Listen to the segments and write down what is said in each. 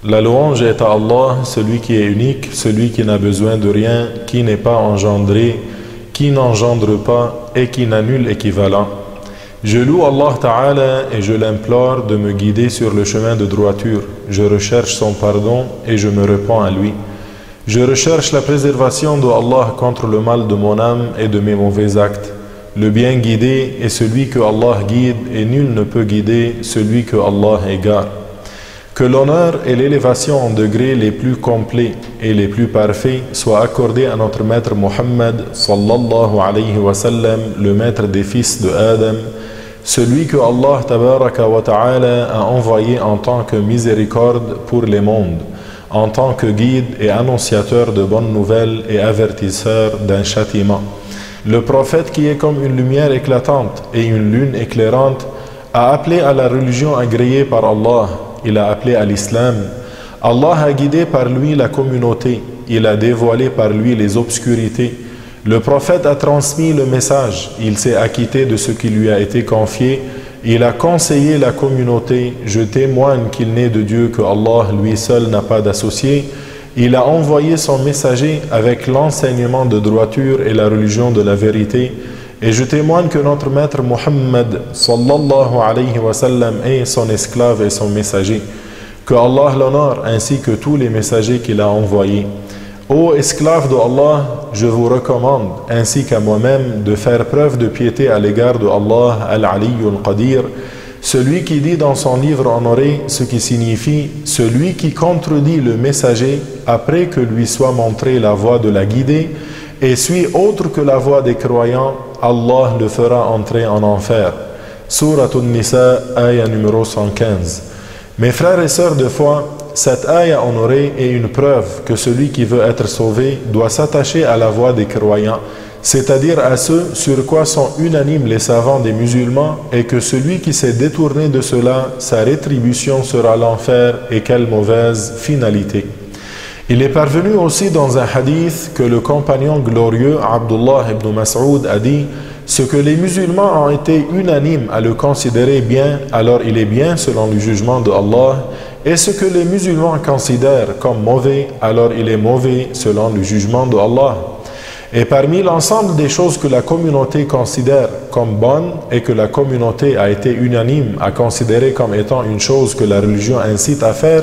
La louange est à Allah, celui qui est unique, celui qui n'a besoin de rien, qui n'est pas engendré, qui n'engendre pas et qui n'a nul équivalent. Je loue Allah Ta'ala et je l'implore de me guider sur le chemin de droiture. Je recherche son pardon et je me répands à lui. Je recherche la préservation de Allah contre le mal de mon âme et de mes mauvais actes. Le bien guidé est celui que Allah guide et nul ne peut guider celui que Allah égare. Que l'honneur et l'élévation en degrés les plus complets et les plus parfaits soient accordés à notre maître Muhammad sallallahu alayhi wa sallam, le maître des fils de Adam, celui que Allah tabaraka wa ta'ala a envoyé en tant que miséricorde pour les mondes, en tant que guide et annonciateur de bonnes nouvelles et avertisseur d'un châtiment. Le prophète qui est comme une lumière éclatante et une lune éclairante a appelé à la religion agréée par Allah. Il a appelé à l'islam. Allah a guidé par lui la communauté. Il a dévoilé par lui les obscurités. Le prophète a transmis le message. Il s'est acquitté de ce qui lui a été confié. Il a conseillé la communauté. Je témoigne qu'il n'est de Dieu que Allah, lui seul, n'a pas d'associé. Il a envoyé son messager avec l'enseignement de droiture et la religion de la vérité. Et je témoigne que notre maître Muhammad sallallahu alayhi wa sallam est son esclave et son messager. Que Allah l'honore ainsi que tous les messagers qu'il a envoyés. Ô esclaves de Allah, je vous recommande, ainsi qu'à moi-même, de faire preuve de piété à l'égard de Allah al-Aliyyul Qadir, celui qui dit dans son livre honoré, ce qui signifie « celui qui contredit le messager après que lui soit montré la voie de la guidée et suit autre que la voie des croyants, Allah le fera entrer en enfer. » Surat An-Nisa, ayah numéro 115. Mes frères et sœurs de foi, cette ayah honorée est une preuve que celui qui veut être sauvé doit s'attacher à la voie des croyants, c'est-à-dire à ceux sur quoi sont unanimes les savants des musulmans, et que celui qui s'est détourné de cela, sa rétribution sera l'enfer, et quelle mauvaise finalité. Il est parvenu aussi dans un hadith que le compagnon glorieux Abdullah ibn Mas'ud a dit: ce que les musulmans ont été unanimes à le considérer bien, alors il est bien selon le jugement de Allah, et ce que les musulmans considèrent comme mauvais, alors il est mauvais selon le jugement de Allah. Et parmi l'ensemble des choses que la communauté considère comme bonnes et que la communauté a été unanime à considérer comme étant une chose que la religion incite à faire,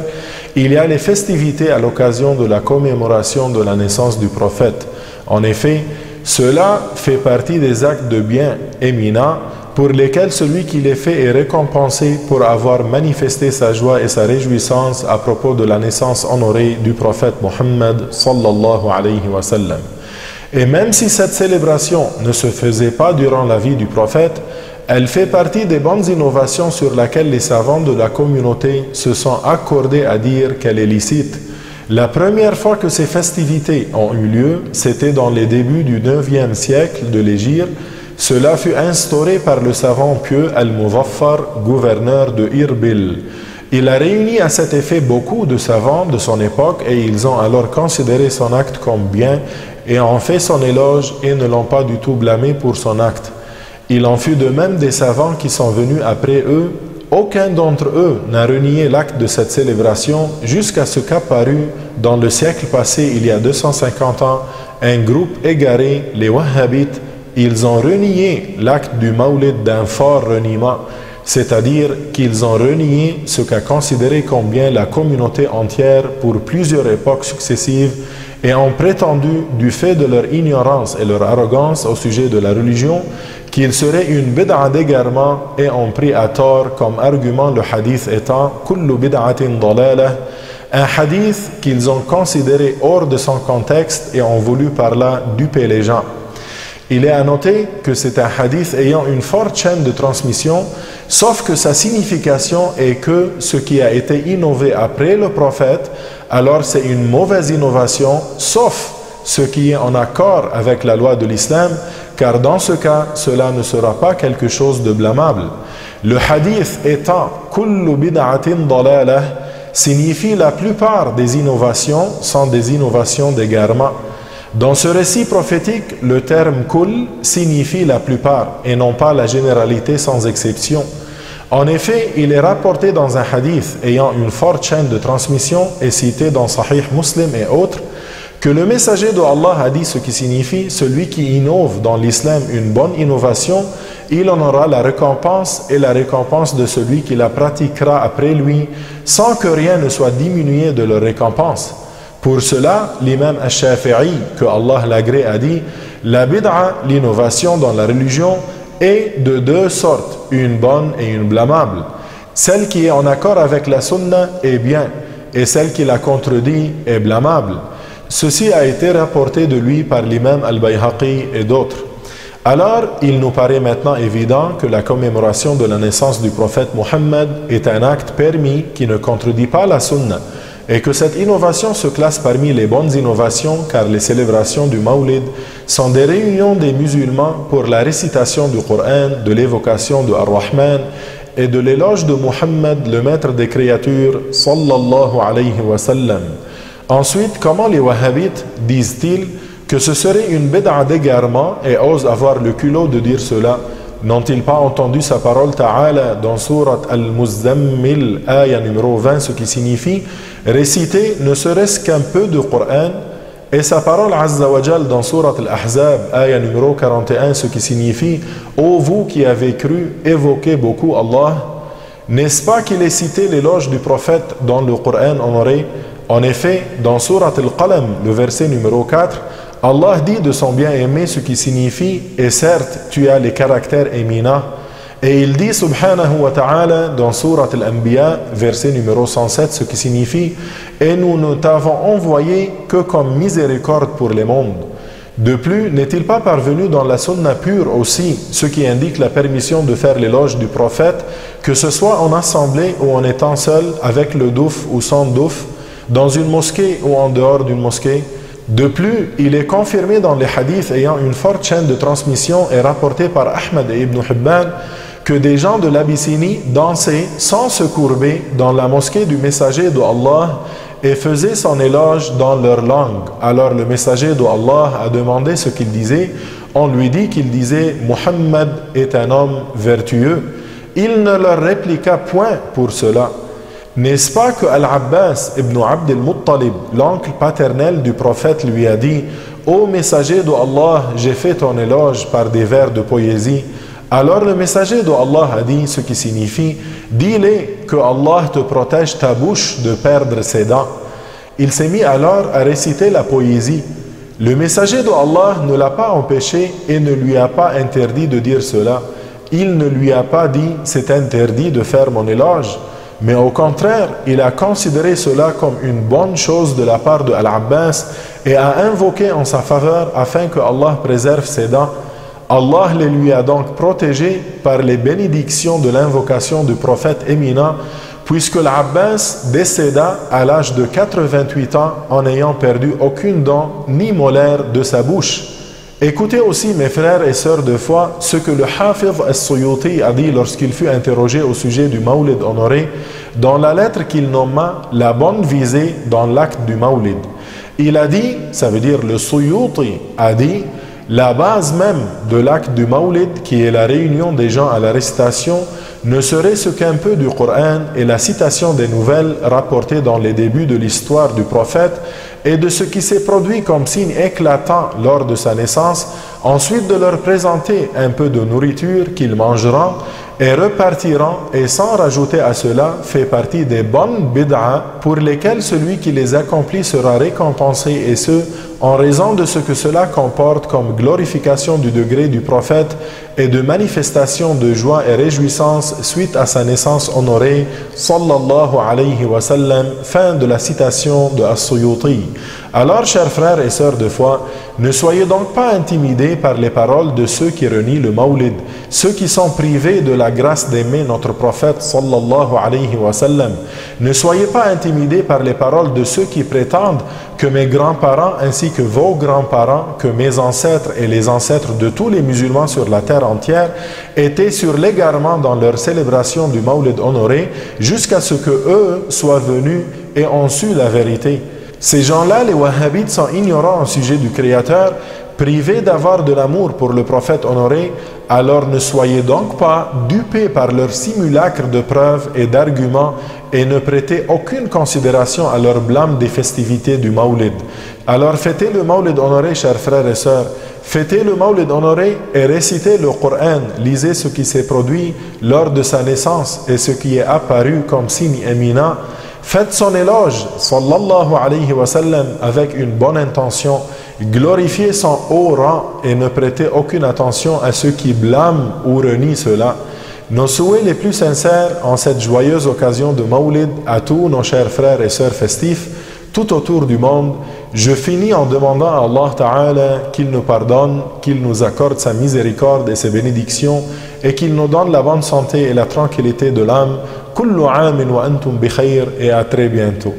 il y a les festivités à l'occasion de la commémoration de la naissance du prophète. En effet, cela fait partie des actes de bien éminents pour lesquels celui qui les fait est récompensé pour avoir manifesté sa joie et sa réjouissance à propos de la naissance honorée du prophète Muhammad sallallahu alayhi wa sallam. Et même si cette célébration ne se faisait pas durant la vie du prophète, elle fait partie des bonnes innovations sur lesquelles les savants de la communauté se sont accordés à dire qu'elle est licite. La première fois que ces festivités ont eu lieu, c'était dans les débuts du 9e siècle de l'Hégire. Cela fut instauré par le savant pieux Al-Muzaffar, gouverneur de Irbil. Il a réuni à cet effet beaucoup de savants de son époque et ils ont alors considéré son acte comme bien et ont fait son éloge et ne l'ont pas du tout blâmé pour son acte. Il en fut de même des savants qui sont venus après eux. Aucun d'entre eux n'a renié l'acte de cette célébration jusqu'à ce qu'apparut dans le siècle passé, il y a 250 ans, un groupe égaré, les Wahhabites. Ils ont renié l'acte du Mawlid d'un fort reniement, c'est-à-dire qu'ils ont renié ce qu'a considéré comme bien la communauté entière pour plusieurs époques successives et ont prétendu, du fait de leur ignorance et leur arrogance au sujet de la religion, qu'il serait une bid'a d'égarement et ont pris à tort comme argument le hadith étant « Kullu bid'atin dalalah », un hadith qu'ils ont considéré hors de son contexte et ont voulu par là duper les gens. Il est à noter que c'est un hadith ayant une forte chaîne de transmission, sauf que sa signification est que ce qui a été innové après le prophète, alors c'est une mauvaise innovation, sauf ce qui est en accord avec la loi de l'islam, car dans ce cas, cela ne sera pas quelque chose de blâmable. Le hadith étant « Kullu bid'atin dalalah » signifie la plupart des innovations sont des innovations d'égarement. Dans ce récit prophétique, le terme « kul » signifie la plupart et non pas la généralité sans exception. En effet, il est rapporté dans un hadith ayant une forte chaîne de transmission et cité dans Sahih Muslim et autres, que le messager d'Allah a dit ce qui signifie: celui qui innove dans l'islam une bonne innovation, il en aura la récompense et la récompense de celui qui la pratiquera après lui, sans que rien ne soit diminué de leur récompense. Pour cela, l'imam al-Shafi'i, que Allah l'agrée, a dit: la bid'a, l'innovation dans la religion, est de deux sortes, une bonne et une blâmable. Celle qui est en accord avec la sunna est bien, et celle qui la contredit est blâmable. Ceci a été rapporté de lui par l'imam al-Bayhaqi et d'autres. Alors, il nous paraît maintenant évident que la commémoration de la naissance du prophète Mohammed est un acte permis qui ne contredit pas la sunna, et que cette innovation se classe parmi les bonnes innovations, car les célébrations du Mawlid sont des réunions des musulmans pour la récitation du Coran, de l'évocation de Ar-Rahman et de l'éloge de Muhammad, le maître des créatures, sallallahu alayhi wa sallam. Ensuite, comment les wahhabites disent-ils que ce serait une bid'a d'égarement et osent avoir le culot de dire cela? N'ont-ils pas entendu sa parole Ta'ala dans Surat Al-Muzzammil, ayah numéro 20, ce qui signifie réciter ne serait-ce qu'un peu de Coran, et sa parole Azza wa Jal dans Surat Al-Ahzab, ayah numéro 41, ce qui signifie ô vous qui avez cru, évoquez beaucoup Allah. N'est-ce pas qu'il est cité l'éloge du prophète dans le Coran honoré? En effet, dans Surat Al-Qalam, le verset numéro 4, Allah dit de son bien-aimé ce qui signifie « Et certes, tu as les caractères éminents ». Et il dit subhanahu wa ta'ala dans Surat Al-Anbiya, verset numéro 107, ce qui signifie « Et nous ne t'avons envoyé que comme miséricorde pour les mondes ». De plus, n'est-il pas parvenu dans la sunna pure aussi, ce qui indique la permission de faire l'éloge du prophète, que ce soit en assemblée ou en étant seul, avec le douf ou sans douf, dans une mosquée ou en dehors d'une mosquée? De plus, il est confirmé dans les hadiths ayant une forte chaîne de transmission et rapporté par Ahmad et Ibn Hibban que des gens de l'Abyssinie dansaient sans se courber dans la mosquée du messager d'Allah et faisaient son éloge dans leur langue. Alors le messager d'Allah a demandé ce qu'il disait. On lui dit qu'il disait « Muhammad est un homme vertueux ». Il ne leur répliqua point pour cela. N'est-ce pas que Al-Abbas ibn Abd al-Muttalib, l'oncle paternel du prophète, lui a dit « Ô messager d'Allah, j'ai fait ton éloge par des vers de poésie ». Alors le messager d'Allah a dit ce qui signifie « Dis-les que Allah te protège ta bouche de perdre ses dents ». Il s'est mis alors à réciter la poésie. Le messager d'Allah ne l'a pas empêché et ne lui a pas interdit de dire cela. Il ne lui a pas dit « C'est interdit de faire mon éloge ». Mais au contraire, il a considéré cela comme une bonne chose de la part de Al-Abbas et a invoqué en sa faveur afin que Allah préserve ses dents. Allah les lui a donc protégés par les bénédictions de l'invocation du prophète éminent, puisque l'Abbas décéda à l'âge de 88 ans en n'ayant perdu aucune dent ni molaire de sa bouche. Écoutez aussi, mes frères et sœurs de foi, ce que le Hafiz al-Suyuti a dit lorsqu'il fut interrogé au sujet du Mawlid honoré, dans la lettre qu'il nomma la bonne visée dans l'acte du Mawlid. Il a dit, ça veut dire le Suyuti a dit, la base même de l'acte du Mawlid, qui est la réunion des gens à la récitation, ne serait-ce qu'un peu du Coran et la citation des nouvelles rapportées dans les débuts de l'histoire du prophète et de ce qui s'est produit comme signe éclatant lors de sa naissance, ensuite de leur présenter un peu de nourriture qu'ils mangeront et repartiront, et sans rajouter à cela, fait partie des bonnes bid'a pour lesquelles celui qui les accomplit sera récompensé, et ce, en raison de ce que cela comporte comme glorification du degré du prophète et de manifestation de joie et réjouissance suite à sa naissance honorée, sallallahu alayhi wa sallam. Fin de la citation de As-Suyuti. Alors, chers frères et sœurs de foi, ne soyez donc pas intimidés par les paroles de ceux qui renient le Mawlid, ceux qui sont privés de la grâce d'aimer notre prophète sallallahu alayhi wa sallam. Ne soyez pas intimidés par les paroles de ceux qui prétendent que mes grands-parents ainsi que vos grands-parents, que mes ancêtres et les ancêtres de tous les musulmans sur la terre entière étaient sur l'égarement dans leur célébration du Mawlid honoré jusqu'à ce que eux soient venus et ont su la vérité. Ces gens-là, les wahhabites, sont ignorants au sujet du Créateur, privés d'avoir de l'amour pour le prophète honoré, alors ne soyez donc pas dupés par leur simulacre de preuves et d'arguments et ne prêtez aucune considération à leur blâme des festivités du Mawlid. Alors fêtez le Mawlid honoré, chers frères et sœurs. Fêtez le Mawlid honoré et récitez le Coran. Lisez ce qui s'est produit lors de sa naissance et ce qui est apparu comme signe éminent. Faites son éloge, sallallahu alayhi wa sallam, avec une bonne intention. Glorifiez son haut rang et ne prêtez aucune attention à ceux qui blâment ou renient cela. Nos souhaits les plus sincères en cette joyeuse occasion de Mawlid à tous nos chers frères et sœurs festifs tout autour du monde. Je finis en demandant à Allah Ta'ala qu'il nous pardonne, qu'il nous accorde sa miséricorde et ses bénédictions et qu'il nous donne la bonne santé et la tranquillité de l'âme. Kullu amin wa antum bi khayr, et à très bientôt.